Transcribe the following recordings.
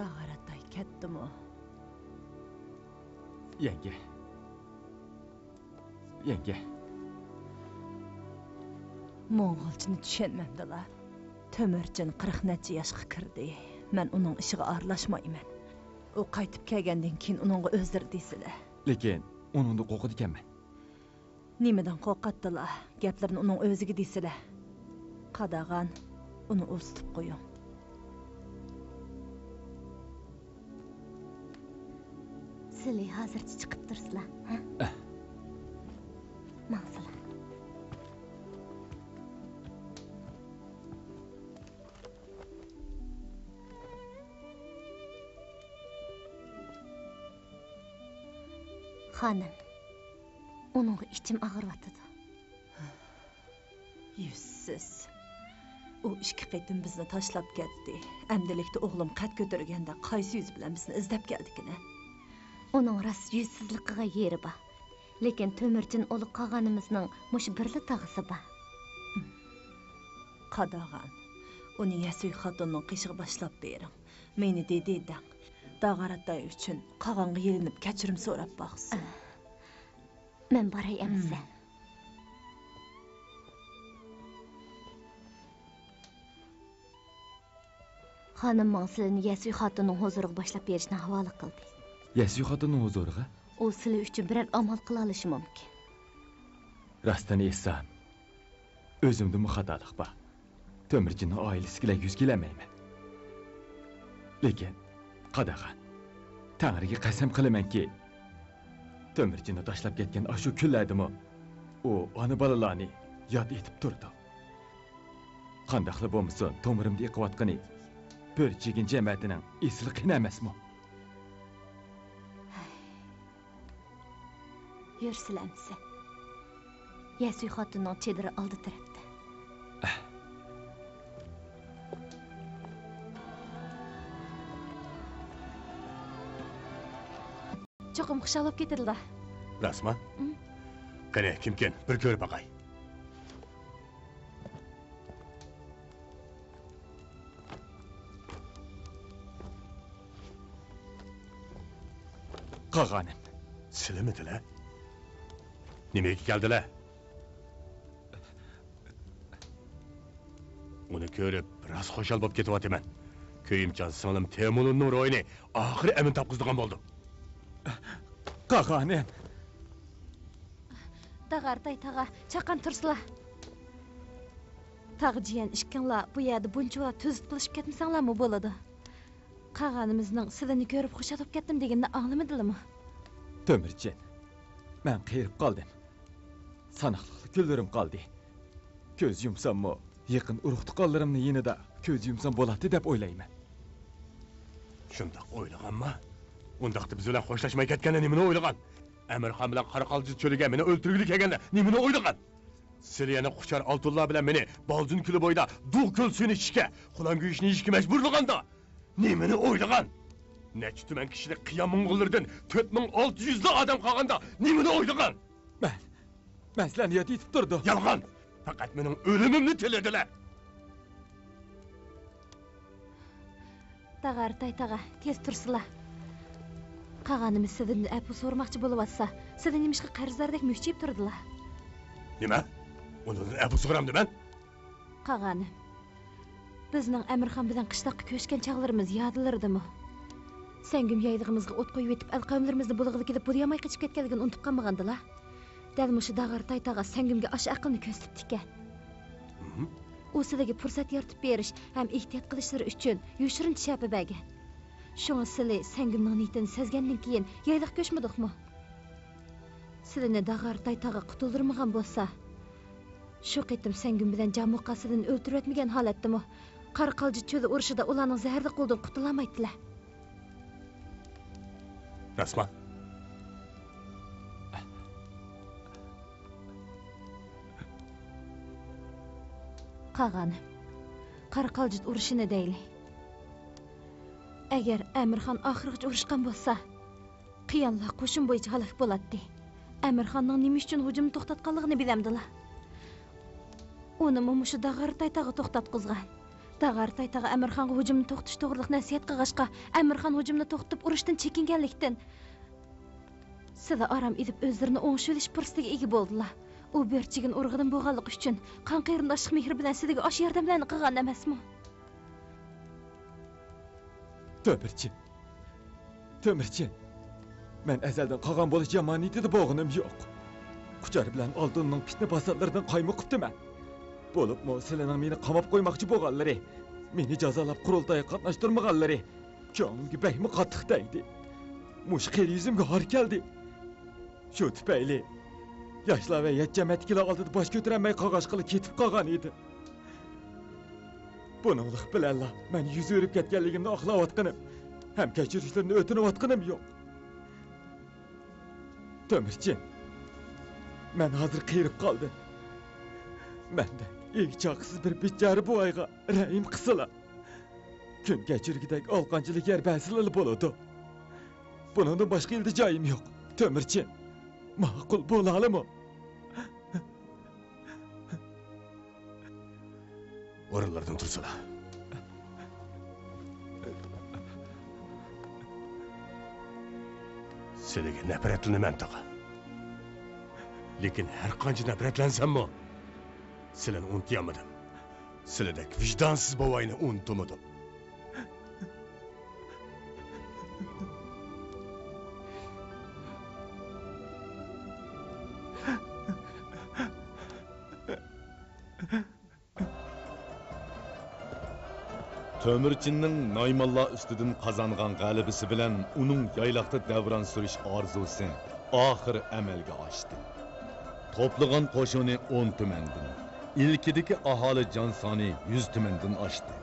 Dağaratay ketdimi? Yenge. Moğolcını düşenmemdila. Tömürcün 40 neçə yaşqa kirdi. Mən onun işiga aralashmayman. O qaytib kelgandan keyin uningga o'zdir deysizlar. Lekin uningni qo'rqidi ekanman. Nimadan qo'rqatdilar? Gaplarni uning o'ziga deysizlar. Qadag'an uni o'sitib qo'ying. Sizlar hozircha chiqib tursizlar, ha? Ma'zur. Xanım, onunla içim ağırlatıdı. Yüzsüz. O 2 qaytim bizni tashlab ketdi. Amdilikda o'g'lim qad ko'targanda qaysi yuz bilan bizni izlab keldikini. Onun rast yüzsizligiga yeri bor. Lekin Tömürcün olu qolganimizning mush birli tag'isi bor. Qadag'an, uni Yasuy xotinning qishig'i boshlab bering. Meni dedidang. Dağaratay uchun qog'onga yelinib kechirim so'rab boqsin. Men boray emsa. Xanım sizlarni Yasuy xotinning huzuriga boshlab berishni havola qildi. Yasuy xotinning huzuriga? O sizlar uchun biror amal qila olishi mumkin. Rastdan etsam, o'zimda xatolik bor. Tömürcünün oilasiga yuz kelamayman. Lekin Qadag'an, Tangriga qasam qilamanki, Tömürcünni tashlab ketgan shu kunlardimi, u ona bolalarni yod etib turdi. Qandaqli bo'lmasin, tomirimda yiqiyotgani bir chegin jamiyatining esli qina emasmi? Yursilamsa. Yasuy xotinning chediri oldi tarafda. Çoxum xushalab ketdilar. Rasma? Qani, kimken? Bir ko'rib baqay. Qog'onim. Sizlarmidilar? Nimaga keldilar? Uni ko'rib, biroz xo'shal bo'lib ketyapman. Ko'yimchan singlim Temurning ro'yini oxiri amin topqizdigan bo'ldim. Qog'onim. Dağartay tağa, chaqan tursizlar. Tağjiyan ishkinglar bu yerda buncha tuzib qilishib ketmasanglarmi bo'ladi? Qog'onimizning sizlarni ko'rib xushalab ketdim deganni anglamadinglarmi? Tömürcün, men qiyirib qoldim. Sanoqli kunlarim qoldi. Ko'z yumsammi, yaqin urug'-tuqqanlarimni yanada ko'z yumsam bo'ladi deb o'ylayman. Shundoq o'ylaganmi? Undaqda biz bilan xo'shlashmay ketganda nimani o'ylagan? Amirxon bilan Qoraqalji cho'liga meni o'ltirgili kelganda nimani o'ylagan? Siliyani quchar oltunlar bilan meni Boldun ko'li bo'yida duv ko'l suyini ichishga, qulam go'yishni yeyishga majburlaganda nimani o'ylagan? Necha tuman kishilik qiyam mo'ng'ullardan 4600 odam qolganda nimani o'ylagan? Men sizlarni yod etib turdim. Yolg'on! Faqat mening o'limimni tiladilar. Dağartay tağa, tez tursizlar. Qog'onimiz sizdan apu so'ramoqchi bo'lyapsa, sizdan nimishqa qarzdordek mushchib turdilar. Nima? Undan apu so'ramdi men? Qog'onim. Bizning Amirxon bilan qishloqqa ko'chgan chaqlarimiz yodilardimi? Sengim yaylig'imizga o't qo'yib etib, alqamlarimizni bulg'ilib kelib, bo'layamay qochib ketganligini unutib qolmagandilar. Dal mushu Dağartay tağa sengimga ash aqlni ko'rsatdi ekan. U sizlarga fursat yaratib berish ham ehtiyot qilishlari uchun yoshirin shapi bergan. Şuna sizlar sengimning niyatini sezgandan keyin yayliq ko'chmadingmi? Sizlarni Dağartay tağa qutuldirmagan bo'lsa, shu qitim sengim bilan jamoqasidan o'ltirib o'tmagan holatdami? Qoraqalji cho'li urushida ularning zaharli qo'ldan qutulamaydilar. Rasma. Qog'onim, Qoraqalji urushini deyli. Agar Amirxon oxirgacha urushgan bo'lsa, qiyonlar qo'shin bo'yicha halok bo'ladi. Amirxonning nima uchun hujumni to'xtatganligini bilamdilar. Uni mushu Dağartay tağı to'xtatqizgan. Dağar taytağa Əmirxanğa hücumni to'xtatish to'g'riliq nasihat qilg'ashqa, Əmirxan hücumni to'xtatib urushdan chekinganlikdan sida aram edib o'zlarini o'ng'ishilish fursatiga ega bo'ldilar. U berchigin urug'idan bo'lganlik uchun qon qarindoshlik mehr bilan sidiga osh yordamlarni qilgan emasmi? Tömürçin. Men ezelden qolgan bo'lish yomon niyatida bo'lganim yo'q. Kuchar bilan oldinning fitna basatlaridan qaymoqibdi men. Bo'libmi, sizlarning meni qamab qo'ymoqchi bo'lganlari, meni jazolab qurultayga qatnashtirmaganlari ko'nglimga behmi qattiq tegdi. Mush qiyri yuzimga har keldi. Shu tufayli yoshlar va yetjamatkilar oldida bosh ko'tarolmay qog'oz qilib ketib qolgan edi. Buninglik bilanla men yuz o'rib ketganligimni oqlayotganim, ham kechirishlarni o'tinayotganim yo'q. Tömürçin, men hozir qiyirib qoldim. Menda egchoqsiz bir bichora boyga rahim qilsala. Kun kechirgidek olqonchilik yer basilili bo'ladi. Buningdan boshqa iltijoyim yo'q. Tömürçin, ma'qul bo'ladimi? O'rinlardan tursalar. Sizlarga nafratlanaman taqa. Lekin har qancha nafratlansammi, sizlarni unutmadim. Sizlardek vijdonsiz bovoyni unutmadim. Tömürçinning Naymallar ustidan qozongan g'alabasi bilan uning yayloqda davron surish orzusi oxiri amalga oshdi. To'plagan qo'shini 10 tumandan, ilkidagi aholi jon soni 100 tumandan oshdi.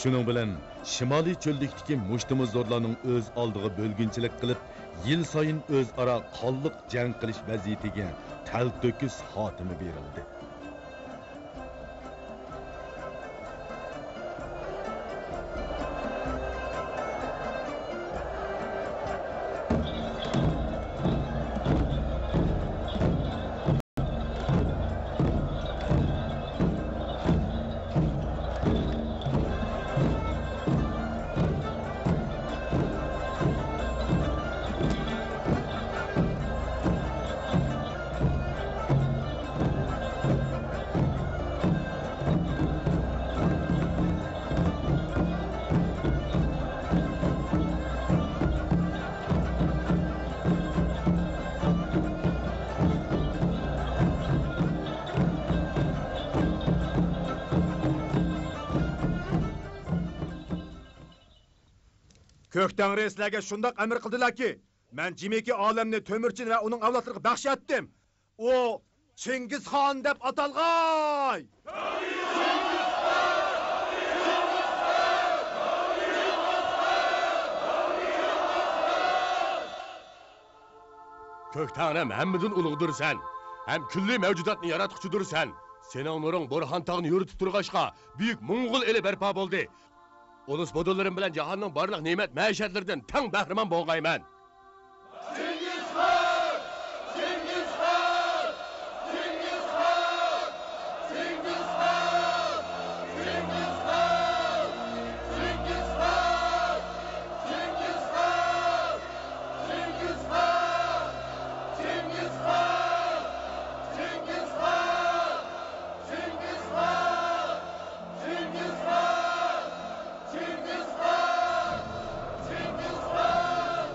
Shuning bilan Shimoliy cho'llikdagi mushtimizorlarning o'z oldiga bo'lginchilik qilib, yil sayin o'zaro qonliq jang qilish vaziyatiga talto'kis xotimi berildi. Kökten reislerge şundak emir kıldılar ki, ben cimeki alemni Tömürçin ve onun avlatlarını bahşettim. O Çingiz Han dep atalgay! Köktanem hemmidin uluğdur sen. Hem külli mevcudatını yaratıkçıdır sen. Senin nurun Borhan tağını yürütüp durgaçka büyük Mongol eli berpa oldu. Ulus bodullarım bilen cahanның barlıq nimet məişətlərdən tən bəhrəman boğayman. Çingiz Han! Çingiz Han! Çingiz Han! Çingiz Han! Çingiz Han! Çingiz Han! Çingiz Han! Çingiz Han! Çingiz Han! Çingiz Han! Çingiz Han! Çingiz Han! Çingiz Han! Çingiz Han!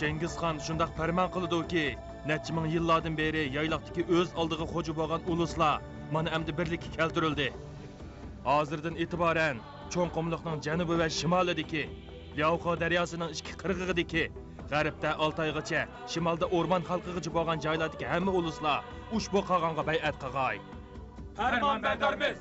Cengizxon shundoq farmon qildi-ki, necha ming yillardan beri yayloqdagi o'z oldiga xo'ja bo'lgan uluslar mana endi birlikka keltirildi. Hozirdan e'tiboran cho'nqumliqning janubi va shimolidagi Lyauqa daryosining ikki qirg'ig'idagi g'arbda Oltoygacha, shimolda o'rmon xalqigacha bo'lgan joylardagi hamma uluslar ushbu qog'onga bay'at qilg'ay. Farmonbardormiz.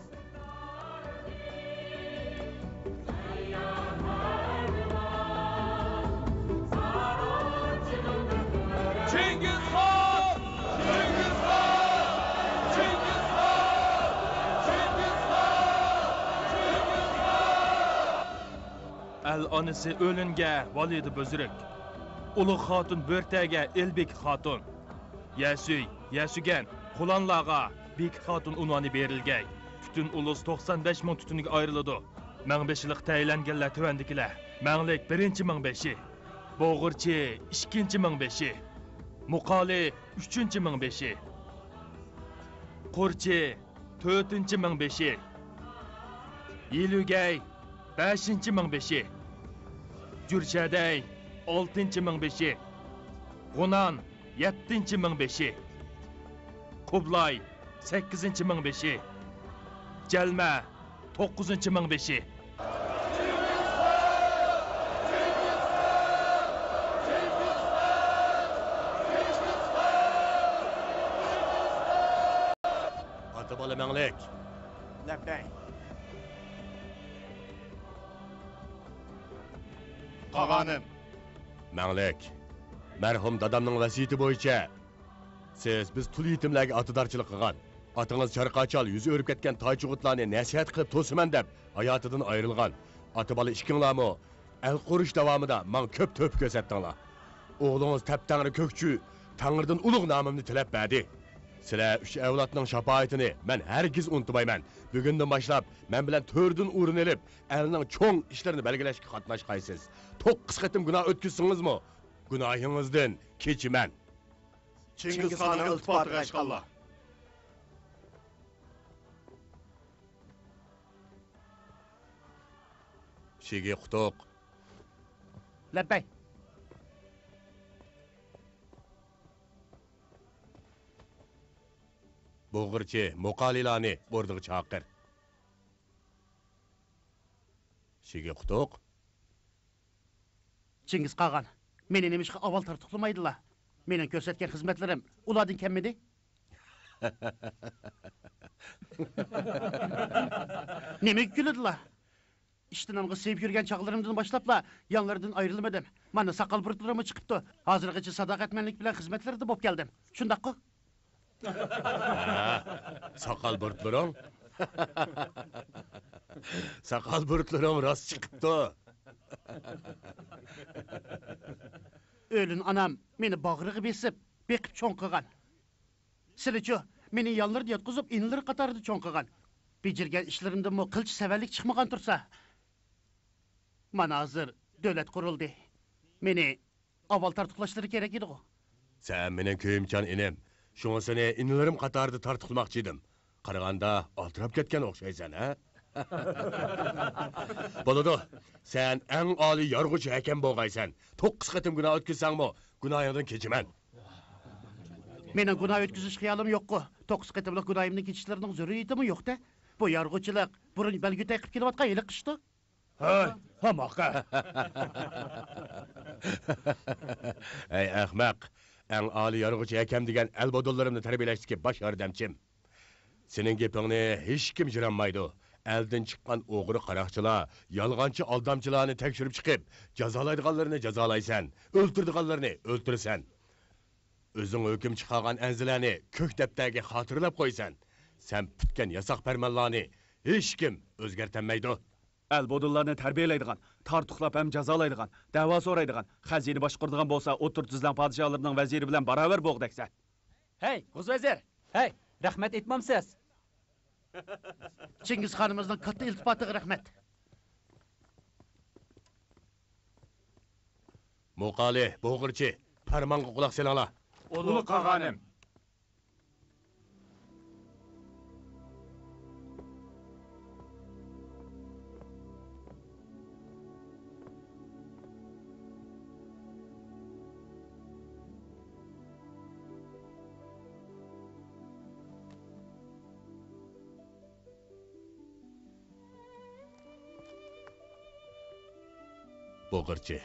Cengizxon! Cengizxon! Cengizxon! Cengizxon! Al onasi o'linga Validi Buzruk. Ulug' xotun Bo'rtaga Elbek xotun. Yasugan Qulanlarga Bek xotun unvoni berilgay. Bütün ulus 95 ming tutuniga ayriladi. Mingbeşlik tayinlanganlar tuvandikilar. Manglik 1-chi mingbeshi. Bo'g'irchi 2-chi mingbeshi. Muqoli 3-chi mingbeshi. Qo'rchi 4-chi mingbeshi. Yelugay 5-chi mingbeshi. Jurchaday 6-chi mingbeshi. G'unan 7-chi mingbeshi. Kublay 8-chi mingbeshi. Jalma 9-chi mingbeshi. Ata bola manglik. Labbay. Qog'onim. Manglik. Marhum dadamning vasiyati bo'yicha siz biz tul yetimlarga atadorchilik qilgan, atangiz charqachal yuzi o'rib ketgan toychug'utlarni nasihat qilib to'siman deb hayotidan ayrilgan. Ata bola ikkinglarmi el qurish davomida men ko'p to'p ko'rsatdinglar. O'g'lingiz taptangri ko'kchu Tangridan ulug' nomimni tilab berdi. Sizlar uch avlodning shafoatini men hargiz unutmayman. Bugundan boshlab men bilan to'rdan o'rin olib, elning cho'ng ishlarini belgilashga qatnashqaysiz. 9 qatim gunoh o'tkazsingizmi? Gunohingizdan kechiman. Chingizxonning iltifotiga ashqalloh. Shigi qutuq. Labbay. Bo'g'irchi muqolilani o'rniga chaqir. Shigi qutuq. Chingiz Qog'on, meni nima ishga avval tartiqlamaydilar. Mening ko'rsatgan xizmatlarim ulardan kammidi? Nima kuladilar? İştinamga sevib yurgan chog'larimdan boshlabla yanlardan ayrilmadim. Mana soqol burtlarim chiqibdi. Hozirgacha sadoqatmanlik bilan xizmatlarda bo'lib keldim. Shundaqmi? Soqol burtlaring. Soqol burtlaring rost chiqibdi. O'lin anam meni bag'riga besib, beqib cho'ng qilgan. Sizlarchi meni yanlarda yotqizib, inlar qatorida cho'ng qilgan. Bejirgan ishlarimdan mo qilch savallik chiqmagan tursa, mana hozir davlat qurildi. Meni avval tartiqlashlari kerak edi. Sen mening köyimchan inim. Şunsini inlerim qatarida tartiqlmoqchi edim. Qaraganda altirab ketgan o'xshaysan, ha? Bo'ladi. Sen eng oliy yarg'uchi hakam bo'lgaysan. 9 qatim gunoh o'tkazsangmi, gunohingdan kechiman. Mening gunoh o'tkazish xiyolim yo'q-ku. 9 qatimlik gunohimni kechishlarning zaruriyatimi yo'q-da? Bu yarg'uchilik burun belgutay qilib kelayotgan yiliq qishdi. Hay, hamoqa. Ey ahmaq. En ali yargıcı hakem degan elbodollarimni tarbiyalashga bosh yordamchim. Sening gapingni hech kim jiranmaydi. Eldan chiqqan o'g'ri qaroqchilar, yolg'onchi aldamchilarni tekshirib chiqib, jazolaydiganlarni jazolaysan, o'ltirdiganlarni o'ltirsan. O'zing hukm chiqargan anzilarni ko'k daftarga xotirlab qo'ysan. Sen putgan yasoq farmonlarni hech kim o'zgartirmaydi. Elbodullarni tarbiyalaydigan, tartuqlab ham jazolaydigan, da'vo so'raydigan, xazina boshquradigan bo'lsa, o'tir tuzlan podshohlarining vaziri bilan barobar bo'g'daksan. Hey, G'uz vazir. Hey, rahmat etmamsiz. Chingiz xonimizning katta iltifotiga rahmat. Muqoli, bo'g'irchi, farmonga quloq solinglar. Ulug' qog'onim. Bo'g'irchi.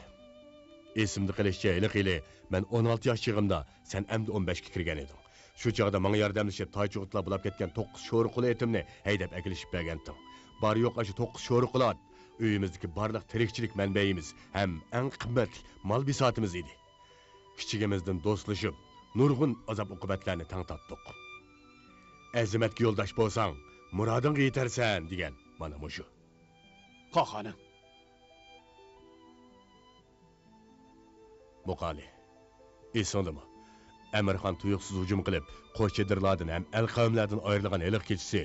Esimde qilishcha iliq-ili, men 16 yosh chig'imda, sen endi 15 ga kirgan eding. Shu chog'da menga yordamlashib toychug'itlar bulab ketgan 9 sho'riquli etimni haydab akilishib berganding. Bar yo'q shu 9 sho'riqlar uyimizdagi barliq tirikchilik manbayimiz ham eng qimmatli mol bisotimiz edi. Kichigimizdan do'stlashib, nurg'un azob uqubatlarni tang tatdiq. Azimatga yo'ldosh bo'lsang, murodingga yetarsan degan mana mushu. Qog'onim. Muqali. Esingdimi? Amirxon tuyuqsiz hujum qilib, qo'shchedirlardan ham el qavmlardan ayrilgan eliq kechisi,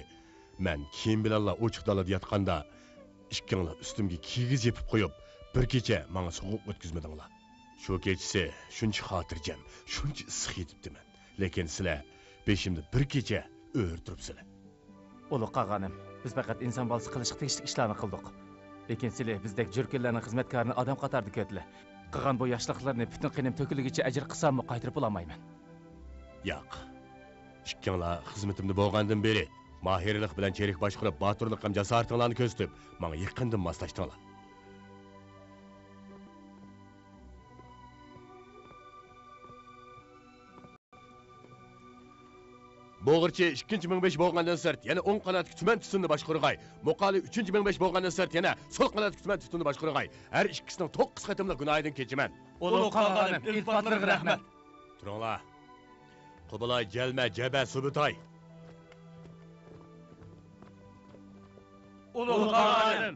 men kiyim bilanla ochiq dalada yotganda, ikkinglar ustimga kigiz yepib qo'yib, bir kecha menga so'g'ib o'tkazmadinglar. Shu kechisi shuncha xotirjam, shuncha issiq yetibdiman. Lekin sizlar beshimda bir kecha o'rtiribsizlar. Ulug' qog'onim, biz faqat inson bolasi qilishga tegishli ishlarni qildik. Lekin sizlar bizdek jurkenlarning xizmatkorini odam qatorida ko'tdilar. Qilgan bu yoshliqlarni butun qinim to'kiligicha ajr qilsammi qaytarib olmayman. Yo'q. Ikkinglar xizmatimda bo'lgandan beri mahirlik bilan cherik boshqarib, boturlik ham jasoratinglarni ko'rsatib, menga yaqindan moslashdinglar. Bo'g'irchi 2.5 bo'lgandan sart yana 10 qanotli tuman tutunni boshqarg'ay. Muqali 3.5 bo'lgandan sart yana sol qanotli tuman tutunni boshqarg'ay. Har ikkisining 9 qatimli gunohidan kechiman. Ulug' qog'onim, iltifatlarga rahmat. Turinglar. Qubilay, Jalma, Jaba, Subutay. Ulug' qog'onim.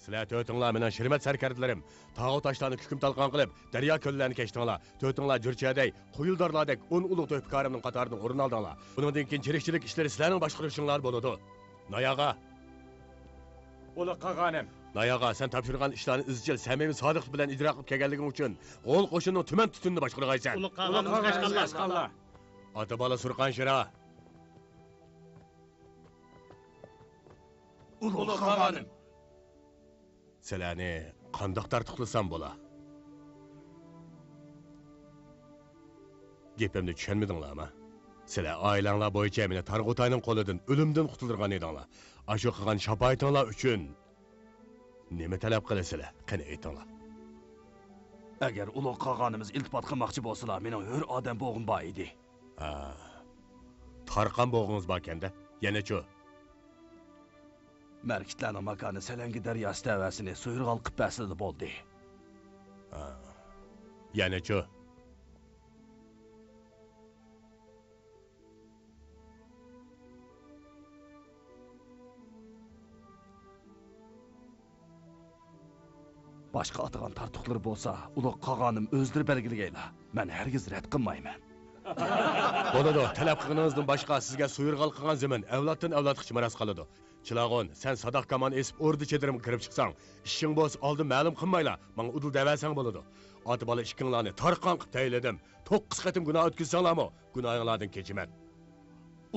Sizlar to'tinglar mening shirmat sarkardilarim. Tog'u toshlarni kukum talqon qilib, daryo ko'llarni kechdinglar. To'tinglar Jurchaday, Qo'yildorlardek 10 ulug' to'pkarimning qatoridan o'rin oldinglar. Bundan keyin tirikchilik ishlari sizlarning boshqarishinglar bo'ladi. Noyaga. Ulug' qog'onim. Noyaga, sen topshirgan ishlarni izchil, samimiy sodiqlik bilan ijro qilib kelganliging uchun g'ol qo'shinning tuman tutunni boshqarg'aysan. Ulug' qog'onim Qashqarlar. Ota bola Surqon Shira. Ulug' qog'onim. Sizlarni qandoq tartiqlasam bo'la? Gapimni tushunmadinglarmi? Sizlar oilanglar bo'yicha meni Targ'utayning qo'lidan o'limdan qutuldirgan edinglar. Ashu qilgan shapoitinglar uchun nima talab qilasizlar? Qani aytinglar. Agar ulug' qog'onimiz iltifot qilmoqchi bo'lsalar, mening hur odam bo'g'im bor edi. Tarqan bo'g'ingiz bor ekanda. Yana-chu. Markitlarning makoni Salangi daryosi tavasini so'yrg'al qilib basida bo'ldi. Yana-chu. Boshqa atgan tartuqlar bo'lsa, ulug' qog'onim o'zlari belgilagaylar. Men hargiz rad qilmayman. Bo'ladi, talab qilganingizdan boshqa sizga so'yrg'al qilgan zaman avloddan avlodga meros qoladi. Chilag'on, sen sadoq kamon esib o'rdi chedirim kirib chiqsang, ishing bo'lsa oldin ma'lum qilmaylar, menga udul davasang bo'ladi. Oti bola ishkinglarni tarqon qilib tayladim. 9 qatim gunoh o'tkazsanglarmi, gunohinglardan kechiman.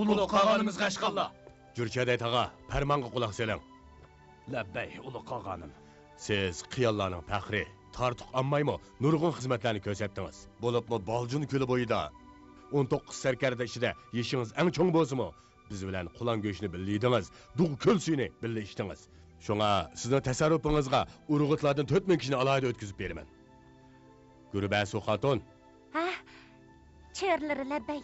Ulug' qog'onimiz Qashqarlar. Jurchaday tag'a, farmonga quloq soling. Labbay, ulug' qog'onim. Siz qiyollarning faxri, tartiq olmaymi, nurg'un xizmatlarni ko'rsatdingiz. Bo'libmi Boljun ko'li bo'yida 19 sarkarda ichida yeshingiz eng cho'ng bo'lsa-mu, biz bilan qulan go'shni billiydingiz, dug' ko'l suyini birga ichdingiz. Shunga sizning tasarrufingizga urug'itlardan 4000 kishini alohida o'tkazib beraman. Gurbasu xotun. Ha? Cherlari labbay.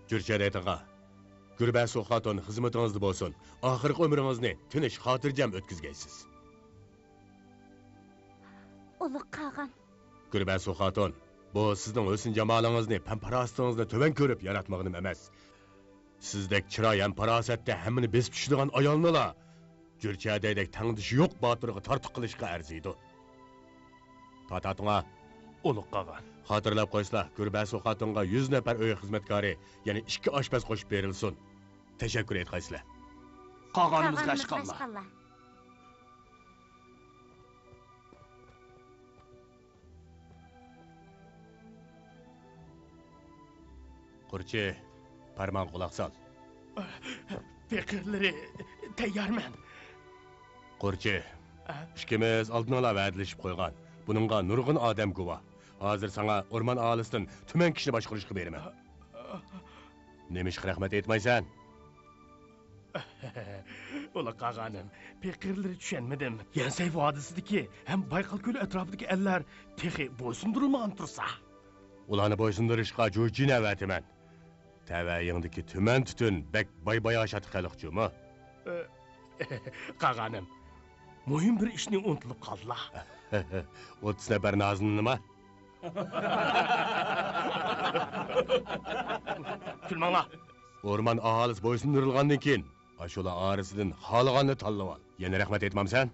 Jurchaday tag'a. Gurbasu xotun xizmatingizda bo'lsin. Oxirgi umringizni tinch, xotirjam o'tkazgaysiz. Ulug' qog'on. Gurbasu xotun, bu sizning o'sin jamolingizni, pamparostingizni to'van ko'rib yaratmoqnim emas. Sizdek chiroy ham farosatda hammani besib tushadigan ayolnilar Jurchadaydek tangdishi yo'q botirga tortiq qilishga arziydi. Tatatunga Ulug' qog'on. Xotirlab qo'ysizlar, Gurbasu xotunga 100 nafar uy xizmatkori, ya'ni 2 oshpaz qo'shib berilsin. Tashakkur etgaysizlar. Qog'onimiz Qashqarlar. Qurchi, parmon quloq sol. Fikrlari tayyorman. Qurchi, ikkimiz oldinla va'dalashib qo'ygan. Buningga nurg'un odam guvoh. Hozir sana o'rmon aholisidan tuman kishini boshqarishga beraman. Nima ish rahmat etmaysan? Ula qağanım, pekirleri düşenmedim. Yensey vadisideki hem Baykal Gölü etrafındaki eller texi boysundurulmagan tursa. Ulanı boysunduruşqa Juji nəvətimən. Təvəyyindiki tümən tütün bək bay aşatı qalıqçı mı? Qağanım, mühim bir işini unutulup qaldılar. 30 nəfər nazınını mı? Külmanla. Orman ahalisi boysundurulğandan keyin aşola arısıdan xalığanını tallab al. Yeni rəhmət etməm sən?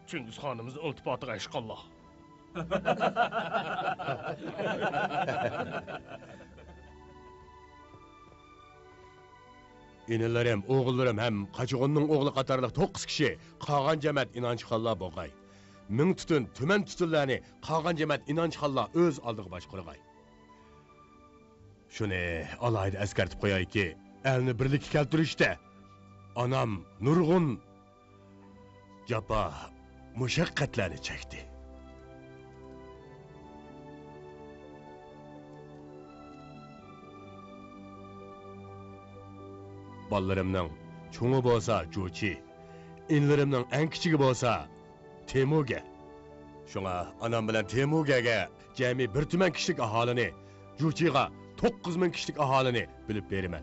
Çingiz xanımızın iltifatıga eşqallah. İnillerim, oğullarım hem Qaçıqonның oğlu qatarlıq 9 kişi qağan cəmət inanç xalla boğay. Ming tütün, tümən tütünlərini qağan cəmət inanç xalla öz aldığı baş qurğay. Şunu alaydı əskərtib qoyay ki, əlini birlik keltirişdə anam nurgun capa müşəqqətləri çəkdi. Ballarımның çoğu bolsa Juchi, inlerimning eng kichigi bolsa Temuge. Şuna anam bilan Temuge'ga jami bir tuman kishilik aholini, Juchiga 9000 kishilik aholini bilib beraman.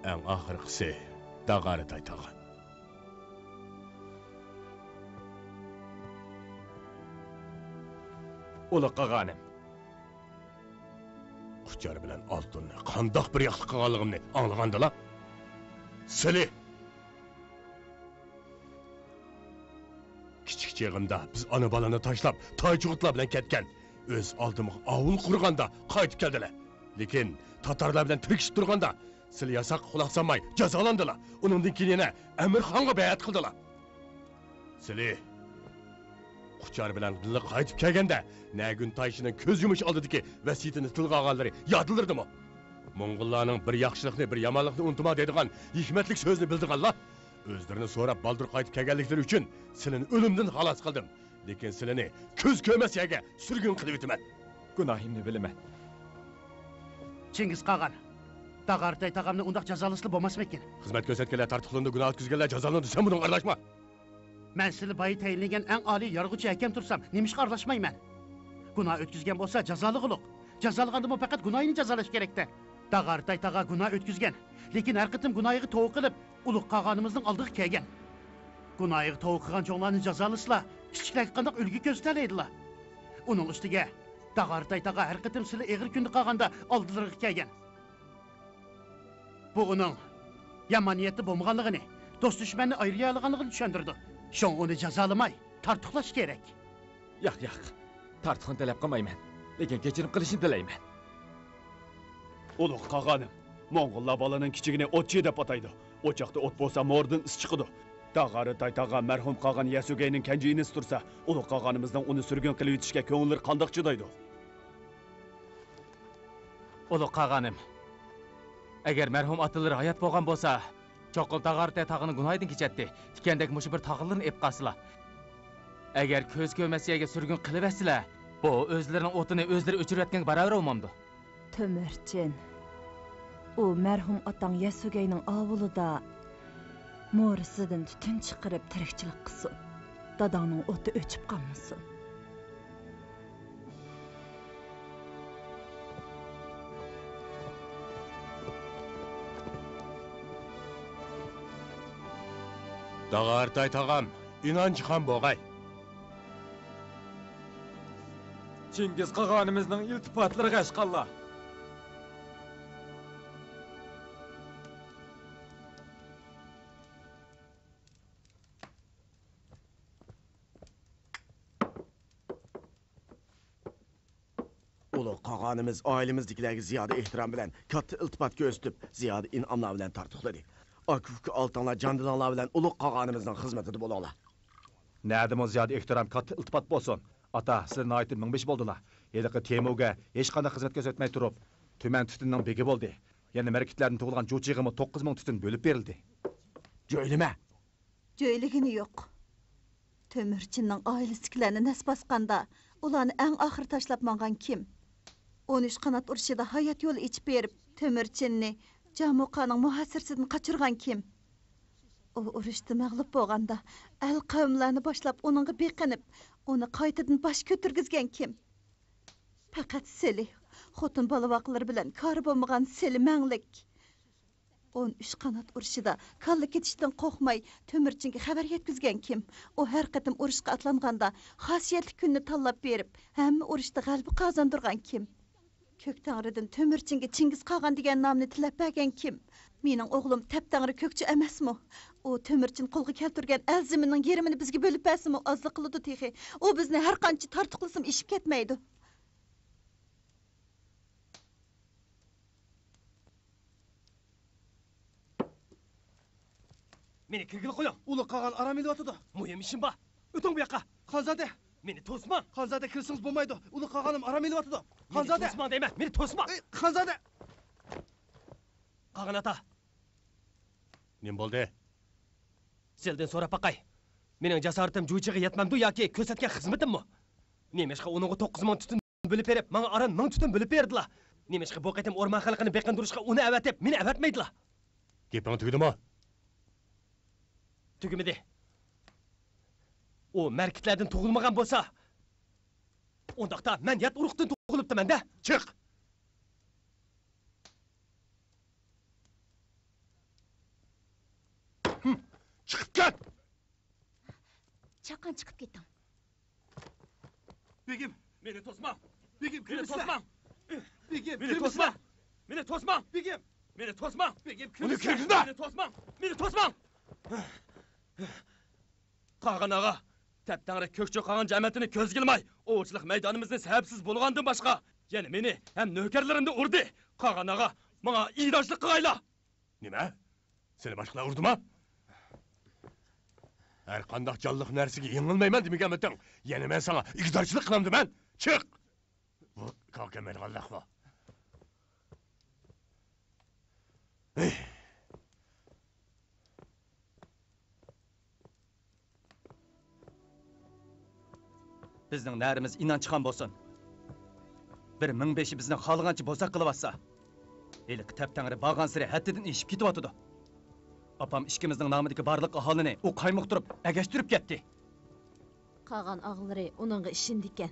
Eng oxirgisi Dag'ari taytag'an. Ula qağanım. Quchar bilan oltinni qandoq bir yaxshi qilganligimni anglagandala. Sili. Kichik cheg'imda biz ona balani tashlab, toychug'itlar bilan ketgan. O'z oldimga ovul qurganda qaytib keldilar. Lekin tatarlar bilan tirkishib turganda sili yasoq quloq solmay jazolandilar. Uningdan keyin yana Amirxonga bayat qildilar. Sili Quchar bilan birga qaytib kelganda Nagun Tayshining ko'z yumish oldidagi vasiyatini tilga olganlari yodilardimi? Mo'ng'ullarning bir yaxshilikni, bir yomonlikni unutma deydigan hikmatlik so'zni bildiganlar o'zlarini so'rab baldir qaytib kelganliklari uchun silini o'limdan xalos qildim. Lekin silini ko'z ko'rmas yerga surgun qilib o'taman. Gunohimni bilaman. Chingiz qag'an, Dag'artay tag'amni undaq jazolasli bo'lmasmi ekan? Xizmat ko'rsatganlar tartiblanadi, gunoh o'tkazganlar jazolandi. Sen bundan aralashma. Men sizli boyi tayinlagan eng oliy yarg'uvchi hakam tursam, nimishqa aralashmayman. Gunoh o'tkazgan bo'lsa jazoli quluq. Jazolagandimi faqat gunohini jazolash kerakda. Dag'artay tag'a gunoh o'tkazgan, lekin har qitim gunohiga to'g'ri qilib, ulug' qag'onimizning oldiga kelgan. Gunohiga to'g'ri qilgan cho'nglarni jazolaslar, kichiklarga qanday ulgu ko'rsatadilar. Uning ustiga Dag'artay tag'a har qitim sizli eg'ir kunda qolganda oldilariga kelgan. Bu uning yomoniyati bo'lmaganligini, do'st dushmanni ayriyaligini tushundirdi. Şoň onu jazolamay, tartiqlash kerak. Yo'q. Tartiqni talab qilmayman, lekin kechirim qilishni tilayman. Ulug' qag'anim, Mo'ng'ullar balaning kichigini o'tchi deb ataydi. O'choqda o't bo'lsa mo'rdan is chiqadi. Dag'ari taytag'a marhum qag'an Yasugayning kanjini tursa, ulug' qag'animizdan uni surgun qilib yetishga ko'ngillar qandoq chidaydi? Ulug' qag'anim, agar marhum atalar hayot bo'lgan bo'lsa, Çoqul Dag'artay tag'ini gunohidan kechadi. Tikandek mushu bir tag'illarni ep qaslar. Agar ko'z ko'rmasiyaga surgun qilib aslar, bu o'zlarining o'tini o'zlari o'chirayotganga barobar bo'lmamdi. Tömürcin, u marhum otang Yasugayning ovulida mo'risidan tutun chiqarib tirikchilik qilsin. Dadangning o'ti o'chib qolmasin. Dag'artay tag'am, inanç ham bo'g'ay. Chingiz qag'onimizning iltifotlariga ashqallah. Ulug' qag'onimiz oilamizdagilarga ziyoda ehtirom bilan katta iltifot ko'rsatib, ziyoda in'omlar bilan tartiqladi. Akufki altınlar, candilanlar bilen ulug' qag'onimizning xizmatida bo'linglar. Nədimo ziyoda ehtirom katta iltifot bo'lsin. Ata, sizlarning aytib 15 bo'ldilar. Yediqi Temuga hech qanday xizmat ko'rsatmay turib, tuman tutunning begi bo'ldi. Yana marketlarning tug'ilgan jo'chig'imi 9000 tutun bo'lib berildi. Jo'ylama. Jo'yligini yo'q. Tömürçinning oilasikilarni nas bosganda, ularni eng oxir tashlab mangan kim? 13 qanot urushida hayot yo'li ichib berib, Tömürchinni Jamuqaning muhasirsidan qaçırgan kim? O urushda mag'lub bo'lganda al qavmlarni boshlab uningga beqinib, uni qaytadan bosh ko'targizgan kim? Faqat Seli, xotin bolavaqlar bilan kori bo'lmagan Seli manglik. 13 qanot urushida kalla ketishdan qo'rqmay Tömürchinga xabar yetkazgan kim? O har qatim urushga atlanganda xosiyatli kunni tanlab berib, hamma urushda g'alaba qozondirgan kim? Ko'k tangridan Tömürchinga Chingiz Qog'on degan nomni tilab bergan kim? Mening o'g'lim Taptangri ko'kchi emasmi? O Tömürchin qo'lga keltirgan alzimining yerimini bizga bo'lib bersimi? Ozliq qiladi texi. O bizni har qancha tortiqlisam ishib ketmaydi. Meni kirgil qo'ying. Uli Qog'on aram elyapti. Muhim ishim bor. O'ting bu yoqqa. Xonzoda, meni to'sma. Xonzoda kirsangiz bo'lmaydi. Uli Qog'onim aram elyapti. Xonzoda. To'sma deyman. Meni to'sma. Xonzoda. Qog'on ota. Nim bo'ldi? Seldan so'rab baqay. Mening jasoratim jo'chiga yetmamdi yoki ko'rsatgan xizmatimmi? Nemishqa uningga 9 ming tutun bo'lib berib, menga aran 1000 tutun bo'lib berdilar. Nemishqa bu qaytim o'rmon xalqini beqindirishga uni avatib, meni avatmaydilar. Gaping tugdimi? Tugmidi. O markitlardan tug'ilmagan bo'lsa, undaqda men yat urug'dan tug'ilibdiman-da. Chiq. Chiqib ket. Chaqan chiqib ketdim. Begim, meni to'sma. Begim, meni to'sma. Begim, meni to'sma. Meni to'sma. Begim, meni to'sma. Begim, uni kirgizma. Meni to'sma. Meni to'sma. Qog'on og'a, Taptangri ko'kchi Qog'on jamiyatini ko'zga ilmay, o'chliq maydonimizni sababsiz bo'lgandan boshqa, yana meni ham navkarlarimni urdi. Qog'on og'a, menga iydoslik qilg'aylar. Nima? Seni boshqalar urdimi? Her qandaq canlıq narsiga yengilmayman demaganmisan. Yana men sana iqtidorchilik qilamdiman. Chiq. Bu kalkamaydi Allah bu. Bizning narimiz inan chiqan bo'lsin. Bir 1500 bizni xohlagancha bo'lsa qilyapsa. Eli Taptangri bag'an siri haddidan eshib ketyapti. Apam ishkimizning nomidagi barliq aholini u qaymoqtirib, agashtirib ketdi. Qog'on og'lari uningga ishindi ekan.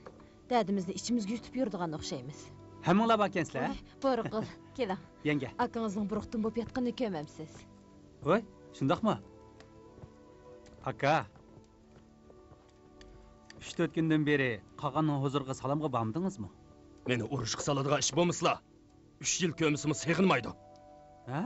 Dadimizni ichimizga yutib yurdigan o'xshaymiz. Hammanglar bakansizlar? Borqil, keling. Yenge. Akangizning buruqdan bo'lib yotganini ko'rmamsiz. Voy, shundaqmi? Aka. 3-4 kundan beri Qog'onning huzuriga salomga bormdingizmi? Meni urushga soladigan ish bo'lmaslar. 3 yil ko'misimiz seg'ilmaydi. Ha?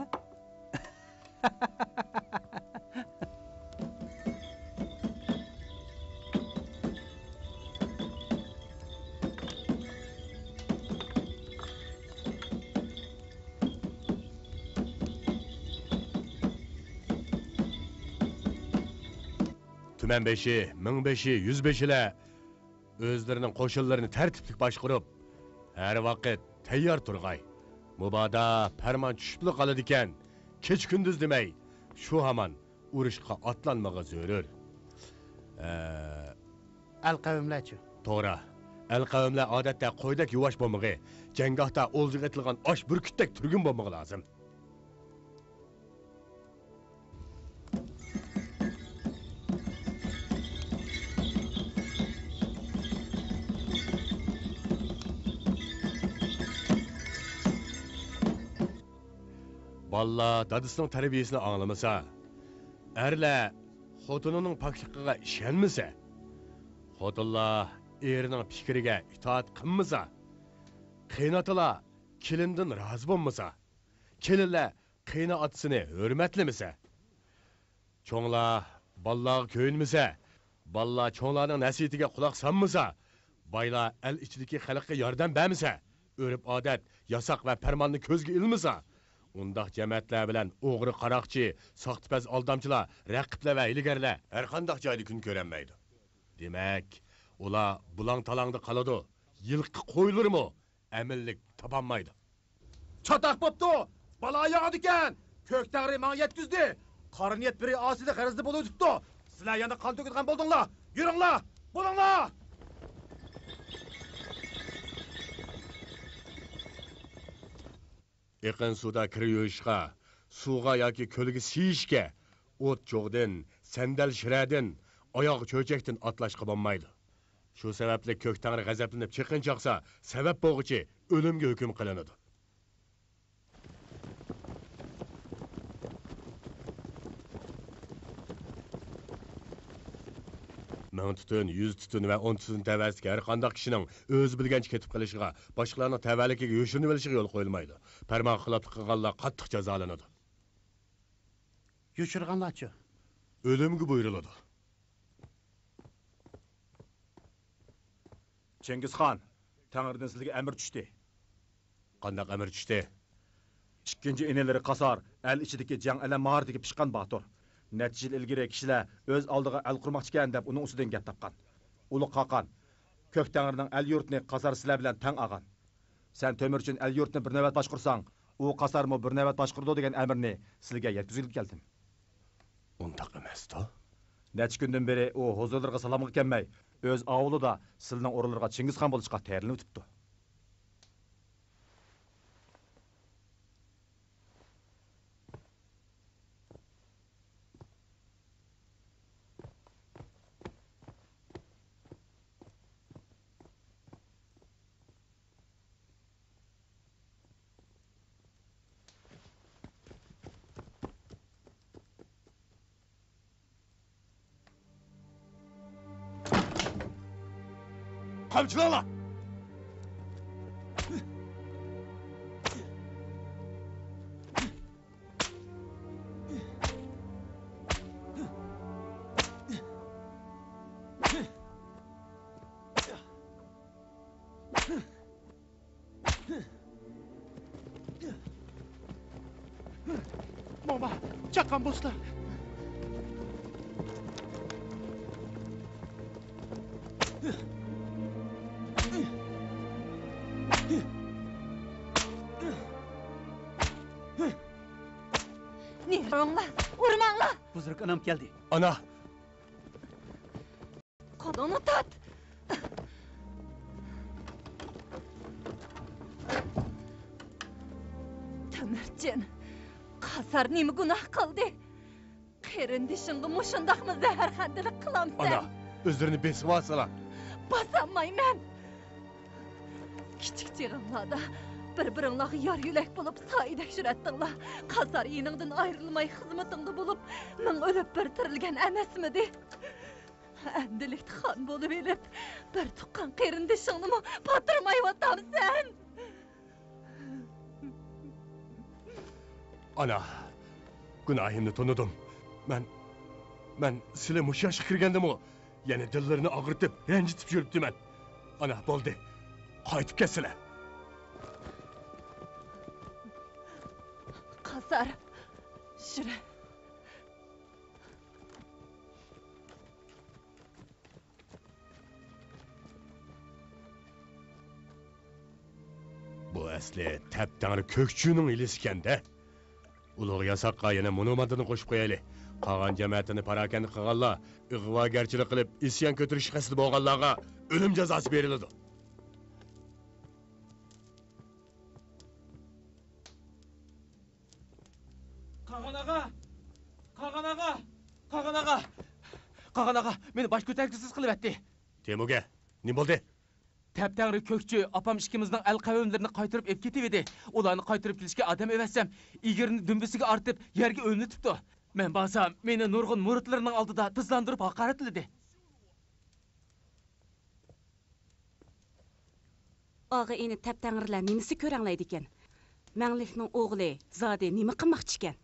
Tümen beşi, ming beşi, 105 ile özlerinin koşullarını tertiplik başkurup her vakit tayyor turgay. Mubada perman tushibli qoladi ekan, kech kunduz demay, shu hamon urushga atlanmaga zo'rur. Al qavmlarchi. To'g'ri. Al qavmlar odatda qo'ydak yuvosh bo'lmag'i, janggohda o'ljiga etilgan osh burkutdek turgun bo'lmag'i lozim. Valla dadısının terbiyesini anlamasa, erle xotununun paklıqıga işenmese, xotunlar erinin fikriga itaat qilmasa, qiynatıla kelindin razı bo'lmasa, kelinlar qiyna atsini hürmetlemese, çoğlar ballağı köyünmese, balla çoğlarının nasihatiga quloq sanmasa, baylar el içideki xalqqa yordam bermese, örüp adet, yasak ve permanını ko'zga ilmasa, undaq cəmiyyətlər bilan o'g'ri qaroqchi, soxtipaz aldamchilar, raqiblar va ilgarilar har qanday joyda kun ko'ranmaydi. Demak, ular bulang-talangda qoladi. Yilqi qo'yilurmi? Amillik topolmaydi. Çatak bo'pti. Bala yog'di ekan. Ko'k tag'ri menga yetkizdi. Qora niyat biri osida qarzda bo'lib o'tibdi. Sizlar yana qon to'kadigan bo'ldinglar. Yuringlar. Bo'linglar. Yaqin suvda kir yuvishga, suvga yoki ko'lga siyishga, o't cho'g'dan, sandal shiradan, oyoq cho'chakdan atlashga bo'lmaydi. Shu sababli ko'k tangri g'azablanib chiqin chaqsa, sabab bo'g'ichi o'limga hukm qilinadi. Ming tutun, 100 tutun va 10 tutun tavasiga har qanday kishining o'zi bilgancha ketib qilishiga, boshqalarning tavalligiga yo'shirinib olishiga yo'l qo'yilmaydi. Farmon xiloflik qilganlar qattiq jazolanadi. Yo'shirganlarchi? O'limga buyuriladi. Chingizxon, Tangridan sizga amr tushdi. Qanday amr tushdi? Ikkinchi enelari Qasar, el ichidagi jang alam maharatiga pishqan Batur. Necha yil ilgari kishilar o'z oldiga el qurmoqchi ekan deb uning ustidan gap topgan. Ulug' Qoqon, Ko'k Tangrining el yurtini Qasar sizlar bilan tang olgan. Sen To'mirchin el yurtini bir navbat boshqursang, u Qasarmi bir navbat boshqurdi degan amrni sizga yetkazib keldim. Undaq emas-da. Necha kundan beri u huzurlarga salomga kelmay, o'z avlida sizning o'rinlarga Chingizxon bo'lishga tayyorlanib o'tibdi. Qamchilanlar! Mama, chaqqan bo'lsizlar. Nehronlar, urmanglar. Buzruk anam keldi. Ana, Qodini tat. To'mirchin, Qasar nima gunoh qildi? Qarindishingga mushundaqmi zaharxandalik qilamsan? ana, o'zlarini besib olsalar. Basamayman. Kichik chig'imlarda bir-biringlarga yor yo'lak bo'lib soyida yuratdinglar. Qasar yiningdan ayrilmay xizmatingda bo'lib, ming o'lib bir tirilgan emasmidi? Endilikda xon bo'lib elib, bir tuqqan qarindishingni patirmayyotamsan. Ana, gunohimni tunudim. Men sizlar mushash kirgandim-ku. Yana dillarini og'ritib, ranjitib yuribdiman. Ana, bo'ldi. Qaytib kelsizlar. Qasar, shura. Bu asli taptangri ko'kchuning iliskanda. Ulug' yasoqqa yana monumentini qo'shib qo'yaylik. Qolgan jamoatini parakanda qilganlar, ig'vogarchilik qilib isyon ko'tarish qasdi bo'lganlarga o'lim jazosi beriladi. Qog'on ağa, meni bosh ko'targisiz qilib etdi. Temuga, nima bo'ldi? Taptangri ko'kchi opam ikkimizning al qavimlarini qaytarib ep ketib edi. Ularni qaytarib kelishga odam evassam, igirini dumbisiga ortib, yerga o'rnatibdi. Men bo'lsam, meni nurg'un muridlarining oldida tizlandirib haqoratladi. Ağa eni taptangrilar nimasi ko'ranglaydi ekan? Manglikning o'g'li zodi nima qilmoqchi ekan?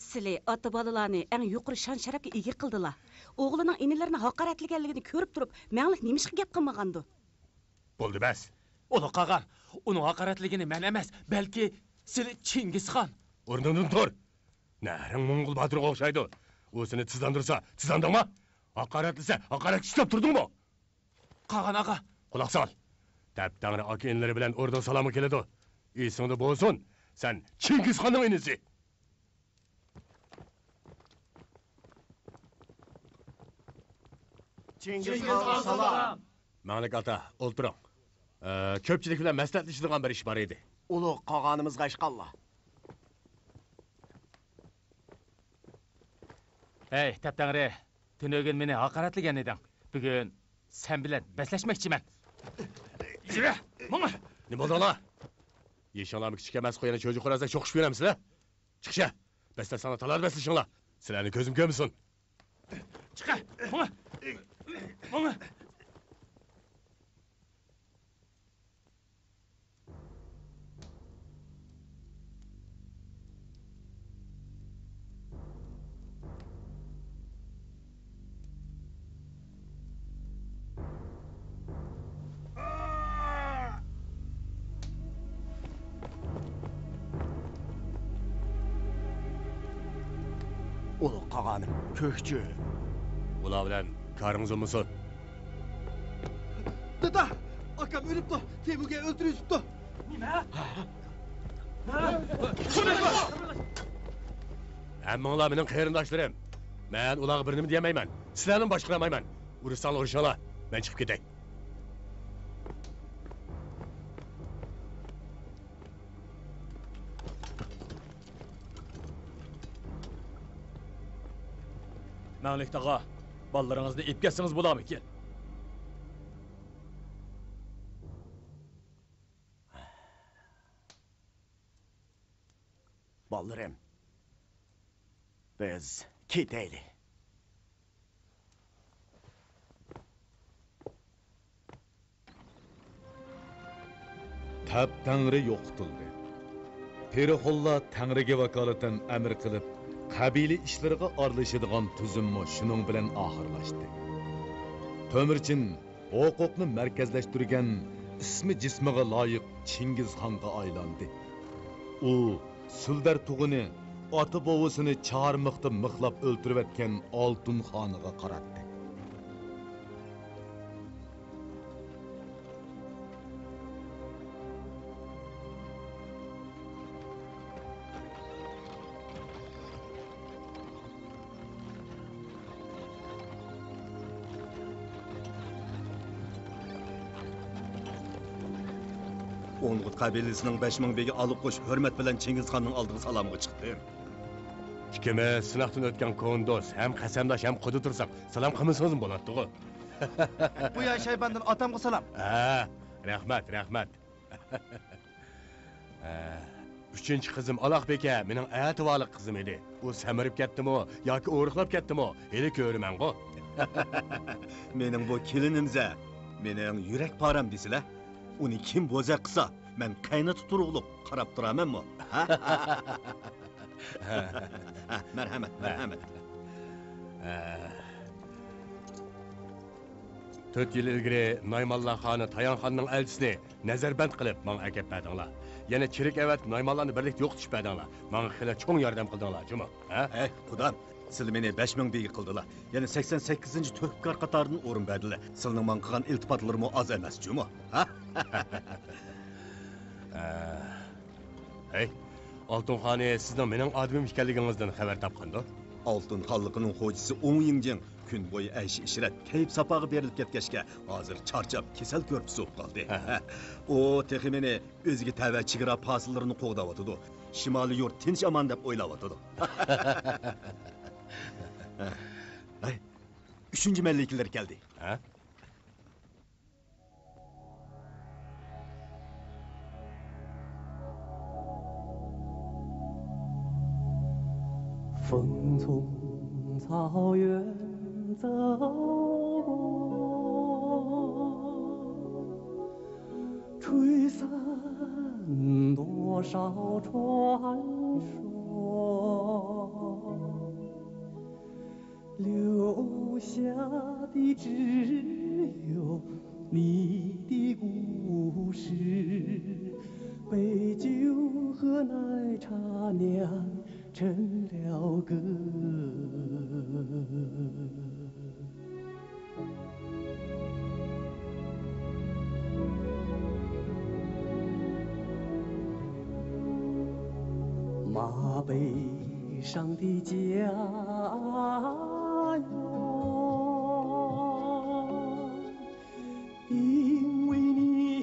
Sizlar ota bolalarni eng yuqori shon sharafga ega qildilar. O'g'lining inilarini haqoratlaganligini ko'rib turib, manglik nimishqa gap qilmagandi? Bo'ldi bas. Ulug' qog'on, uning haqoratligini men emas, balki sizlar Chingizxon. O'rnidan tur. Naring Mo'ng'ul Boturga o'xshaydi. O'zini tizlandirsa, tizlandingmi? Haqoratlasa, haqorat ishlab turdingmi? Qog'on ağa, quloq sol. Taptangri aka-inlari bilan o'rda salomga keladi. Esingda bo'lsin, sen Chingizxonning inisi. Chingizxon salom. Malik ota, o'ltiring. Ko'pchilik bilan maslahatlashadigan bir ish bor edi. Ulug' qog'onimizga ishqalloh. Hey, Taptangri, tünögün meni haqaratlagan eding. Bugun sen bilan baslaşmakchiman. Yürü, mana. Ne bo'ldi ola? Yeshonlarni kichik emas qo'yani cho'ji qo'razda cho'qishib yuramsizlar? Chiqisha. Baslar sanatalar baslashinglar. Sizlarni ko'zim ko'msin. Chiqa, mana. Mana. Ulug' qog'onim, ko'kchi. Ular bilan karınız olmasın. Dada, akam ölüptü. Temurga o'ldiribdi. Nima? Hammanglar mening qarindoshlarim. Men ularga bir nima demayman. Sizlarni boshqaramayman. Urushsanlar urishinglar. Men chiqib ketay. Manglik tağa, ballarınızda ip kessiniz bulamı ki? Ballarım, biz ketayli. Tap Tangri yo'qitildi. Periholla Tangriga vakolatan amr qilib, qabila ishlariga aralashadigan tuzummi shuning bilan oxirlashdi. To'mirchin huquqni markazlashtirgan ismi jismiga loyiq Chingizxonga aylandi. U Suldar tug'ini ota bovasini chormiqda mixlab o'ltirib atgan Oltin xoniga qaratdi. O'ng'ut qabilasining 5000 begi olib qo'sh hurmat bilan Chingizxonning oldiga salomga chiqdi. Ikkimiz sinoqdan o'tgan kondos, ham qasamdosh, ham quda tursak, salom qilmasangiz bo'ladi-ku. Bu ya Shaybandan otamga salom. Ha, rahmat, rahmat. Uchinchi qizim Aloqbek aka mening ayatvolik qizim edi. U samirib ketdimi yoki o'riqlab ketdimi? Hali ko'raman-ku. Mening bu kelinimza, mening yurak param desizlar. Uni kim bo'za qilsa, men qaynata turug'liq qarab turamanmi? Marhamat, marhamat. 4 yil ilgari Naymalla xoni Tayanxonning elchisini nazarband qilib, menga akab berdinglar. Yana chirik avat Naymallarni birlikda yo'qotib berdinglar. Menga xila cho'ng yordam qildinglar, juma. Ey, xudam, siz meni 5000 begi qildilar. Yana 88-turkar qatoridan o'rin berdilar. Sizning men qilgan iltifotlarim oz emas, juma. Ha? Hey, Oltinxoni sizning mening odimim ekanligingizdan xabar topqandi. Oltin xalqining xo'jisi O'ng Yingjing kun bo'yi aysh ishrat, kayf sapoga berilib ketgachga, hozir charchab, kasal ko'rpisi bo'lib qoldi. O texi meni o'ziga tava chegara posillarini qo'g'dayotdi. Shimoliy yurt tinch amon deb o'ylayotdi. Ay, 3-malliklar keldi. Ha? 风从草原走过，吹散多少传说，留下的只有你的故事，杯酒和奶茶酿成了歌。马背上的家园，因为你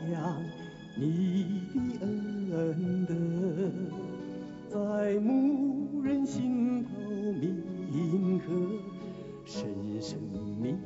亮你的恩德，在牧人心头铭刻，深深铭